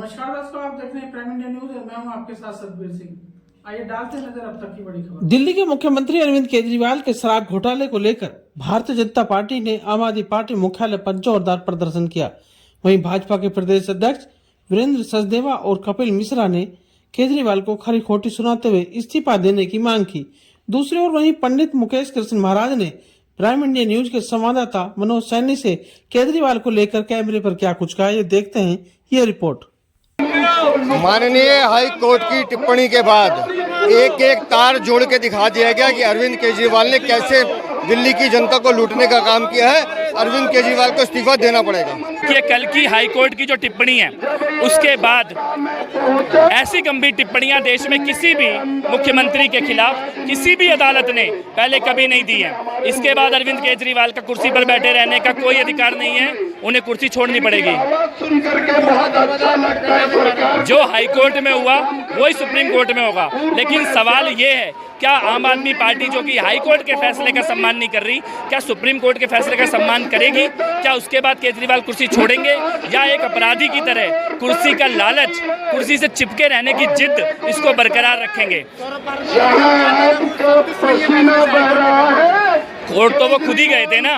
नमस्कार दोस्तों, आप देख रहे हैं प्राइम इंडिया न्यूज। मैं हूं आपके साथ सतबीर सिंह। आइए डालते हैं नजर अब तक की बड़ी खबर। दिल्ली के मुख्यमंत्री अरविंद केजरीवाल के शराब घोटाले को लेकर भारतीय जनता पार्टी ने आम आदमी पार्टी मुख्यालय पर जोरदार प्रदर्शन किया। वहीं भाजपा के प्रदेश अध्यक्ष वीरेंद्र सचदेवा और कपिल मिश्रा ने केजरीवाल को खरी खोटी सुनाते हुए इस्तीफा देने की मांग की। दूसरी ओर वहीं पंडित मुकेश कृष्ण महाराज ने प्राइम इंडिया न्यूज के संवाददाता मनोज सैनी से केजरीवाल को लेकर कैमरे पर क्या कुछ कहा, ये देखते हैं ये रिपोर्ट। माननीय हाई कोर्ट की टिप्पणी के बाद एक एक तार जोड़ के दिखा दिया गया कि अरविंद केजरीवाल ने कैसे दिल्ली की जनता को लूटने का काम किया है। अरविंद केजरीवाल को इस्तीफा देना पड़ेगा। ये कल की हाई कोर्ट की जो टिप्पणी है उसके बाद ऐसी गंभीर टिप्पणियां देश में किसी भी मुख्यमंत्री के खिलाफ किसी भी अदालत ने पहले कभी नहीं दी है। इसके बाद अरविंद केजरीवाल का कुर्सी पर बैठे रहने का कोई अधिकार नहीं है, उन्हें कुर्सी छोड़नी पड़ेगी। जो हाई कोर्ट में हुआ वही सुप्रीम कोर्ट में होगा। लेकिन सवाल ये है, क्या आम आदमी पार्टी जो कि हाई कोर्ट के फैसले का सम्मान नहीं कर रही, क्या सुप्रीम कोर्ट के फैसले का सम्मान करेगी? क्या उसके बाद केजरीवाल कुर्सी छोड़ेंगे या एक अपराधी की तरह कुर्सी का लालच, कुर्सी से चिपके रहने की जिद, इसको बरकरार रखेंगे? कोर्ट तो वो खुद ही गए थे ना,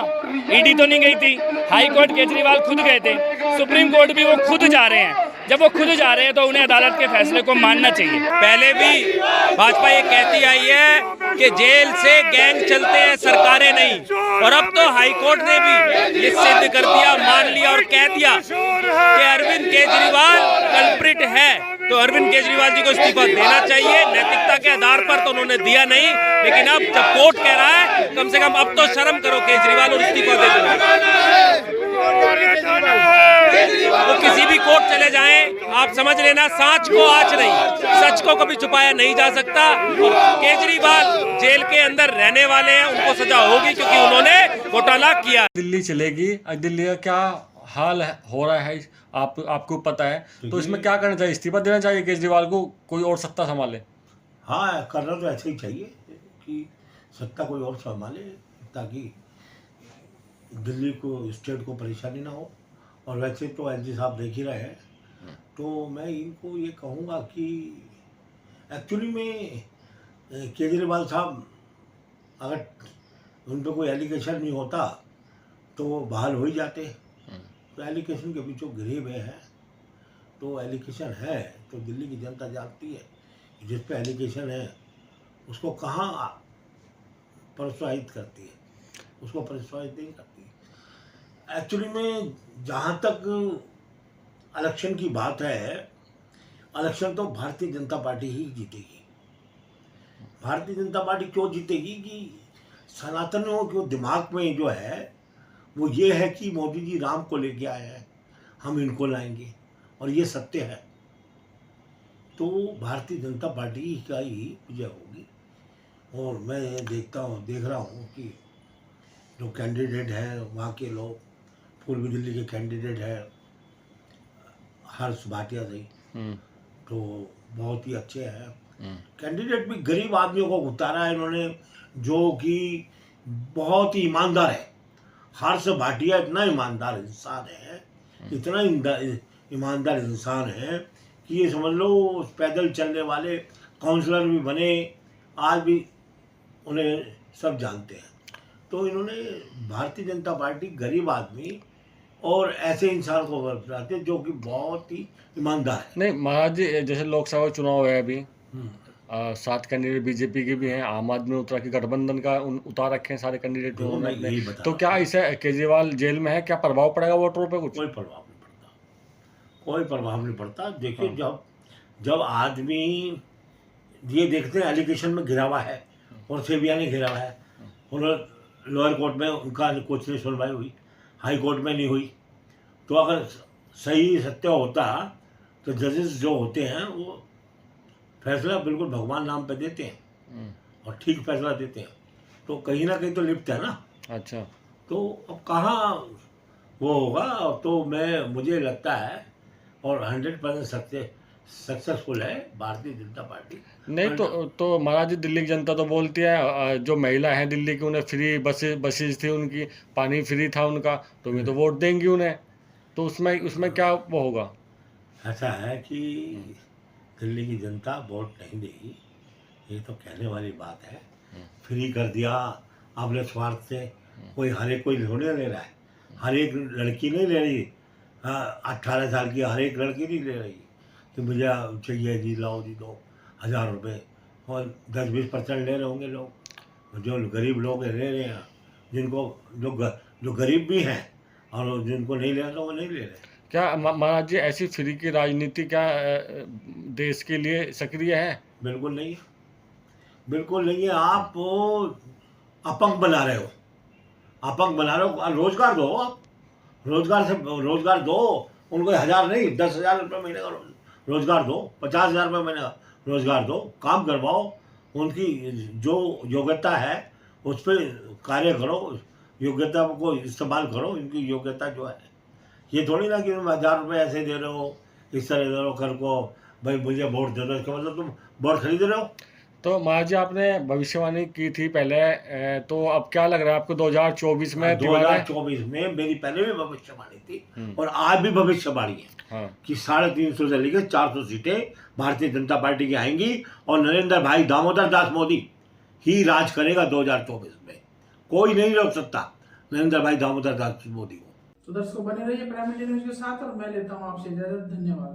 ईडी तो नहीं गई थी। हाई कोर्ट केजरीवाल खुद गए थे, सुप्रीम कोर्ट भी वो खुद जा रहे हैं। जब वो खुद जा रहे हैं तो उन्हें अदालत के फैसले को मानना चाहिए। पहले भी भाजपा ये कहती आई है कि जेल से गैंग चलते हैं, सरकारें नहीं, और अब तो हाई कोर्ट ने भी ये सिद्ध कर दिया, मान लिया और कह दिया कि अरविंद केजरीवाल कल्प्रिट है। तो अरविंद केजरीवाल जी को इस्तीफा देना चाहिए। नैतिकता के आधार पर तो उन्होंने दिया नहीं, लेकिन अब जब कोर्ट कह रहा है, कम से कम अब तो शर्म करो केजरीवाल और इस्तीफा दे दो। वो किसी भी कोर्ट चले जाएं, आप समझ लेना सांच को आँच नहीं, सच को कभी छुपाया नहीं जा सकता। और केजरीवाल जेल के अंदर रहने वाले हैं, उनको सजा होगी क्योंकि उन्होंने घोटाला किया। दिल्ली चलेगी, दिल्ली का क्या हाल हो रहा है आपको पता है, तो इसमें क्या करना चाहिए? इस्तीफा देना चाहिए केजरीवाल को, कोई और सत्ता संभाले? हाँ, करना तो ऐसे ही चाहिए कि सत्ता कोई और संभाले ताकि दिल्ली को, स्टेट को परेशानी ना हो। और वैसे तो एलजी साहब देख ही रहे हैं, तो मैं इनको ये कहूँगा कि एक्चुअली में केजरीवाल साहब अगर उन पर कोई एलिगेशन नहीं होता तो वो बहाल हो ही जाते। तो एलिगेशन के पीछे घिरे हुए हैं, तो एलिगेशन है तो दिल्ली की जनता जानती है कि जिस पे एलिगेशन है उसको कहाँ प्रोत्साहित करती है, उसको प्रोत्साहित नहीं करती। एक्चुअली में जहाँ तक इलेक्शन की बात है, इलेक्शन तो भारतीय जनता पार्टी ही जीतेगी। भारतीय जनता पार्टी क्यों जीतेगी कि सनातनियों के दिमाग में जो है वो ये है कि मोदी जी राम को लेके आए हैं, हम इनको लाएंगे, और ये सत्य है। तो भारतीय जनता पार्टी का ही विजय होगी। और मैं देख रहा हूँ कि जो कैंडिडेट हैं वहाँ के लोग, पूर्वी दिल्ली के कैंडिडेट है हर्ष भाटिया जी, तो बहुत ही अच्छे हैं कैंडिडेट। भी गरीब आदमियों को उतारा है इन्होंने, जो कि बहुत ही ईमानदार है। हर्ष भाटिया इतना ईमानदार इंसान है, इतना ईमानदार इंसान है कि ये समझ लो पैदल चलने वाले काउंसलर भी बने, आज भी उन्हें सब जानते हैं। तो इन्होंने भारतीय जनता पार्टी गरीब आदमी और ऐसे इंसान को बनाते हैं जो कि बहुत ही ईमानदार है। नहीं महाराज जी, जैसे लोकसभा चुनाव है अभी, 7 कैंडिडेट बीजेपी के भी हैं, आम आदमी उत्तरा की गठबंधन का उतार रखे हैं सारे कैंडिडेट। तो क्या इसे केजरीवाल जेल में है, क्या प्रभाव पड़ेगा वोटरों पे? कुछ कोई प्रभाव नहीं पड़ता, कोई प्रभाव नहीं पड़ता। देखिए, जब आदमी ये देखते हैं एलिगेशन में घिरा हुआ है और सीबीआई ने घिरा हुआ है, उन्होंने लोअर कोर्ट में उनका कुछ नहीं सुनवाई हुई, हाई कोर्ट में नहीं हुई, तो अगर सही सत्य होता तो जजेस जो होते हैं वो फैसला बिल्कुल भगवान नाम पे देते हैं और ठीक फैसला देते हैं। तो कहीं ना कहीं तो लिप्त है ना। अच्छा, तो अब कहाँ वो होगा? तो मुझे लगता है और 100% सक्सेसफुल है भारतीय जनता पार्टी। नहीं तो महाराज जी, दिल्ली की जनता तो बोलती है जो महिला हैं दिल्ली की, उन्हें फ्री बसेस थी, उनकी पानी फ्री था उनका, तो वे तो वोट देंगी उन्हें। तो उसमें क्या वो होगा? ऐसा है कि दिल्ली की जनता वोट नहीं देगी, ये तो कहने वाली बात है। फ्री कर दिया आपने स्वार्थ से, कोई हर एक कोई थोड़ी ले रहा है, हर एक लड़की नहीं ले रही। 18 साल की हर एक लड़की नहीं ले रही कि मुझे चाहिए जी, लाओ जी 2,000 रुपये, और 10-20% ले रहे होंगे लोग। जो गरीब लोग ले रहे हैं, जिनको जो गरीब भी हैं और जिनको नहीं ले रहे वो नहीं ले रहे। क्या महाराज जी ऐसी फ्री की राजनीति क्या देश के लिए सक्रिय है? बिल्कुल नहीं है, बिल्कुल नहीं है। आप अपंग बना रहे हो, अपंग बना रहे हो। रोजगार दो, आप रोजगार दो उनको। 1,000 नहीं, 10,000 रुपये महीने का रोजगार दो, 50,000 रुपये महीने का रोजगार दो, काम करवाओ। उनकी जो योग्यता है उस पर कार्य करो, योग्यता को इस्तेमाल करो। इनकी योग्यता जो है, ये थोड़ी ना कि तुम 1,000 रुपये ऐसे दे रहे हो, इस तरह दे रहे हो कर को, भाई मुझे वोट दे दो, इसका मतलब तुम वोट खरीद रहे हो। तो महाराज जी आपने भविष्यवाणी की थी पहले, तो अब क्या लग रहा है आपको 2024 में? 2024 में मेरी पहले भी भविष्यवाणी थी और आज भी भविष्यवाणी है कि 350 से लेकर 400 सीटें भारतीय जनता पार्टी की आएंगी और नरेंद्र भाई दामोदर दास मोदी ही राज करेगा 2024 में। कोई नहीं रोक सकता नरेंद्र भाई दामोदर दास मोदी को। तो दर्शकों बने रहिए प्राइम इंडिया न्यूज के साथ और मैं लेता हूँ आपसे इजाजत। धन्यवाद।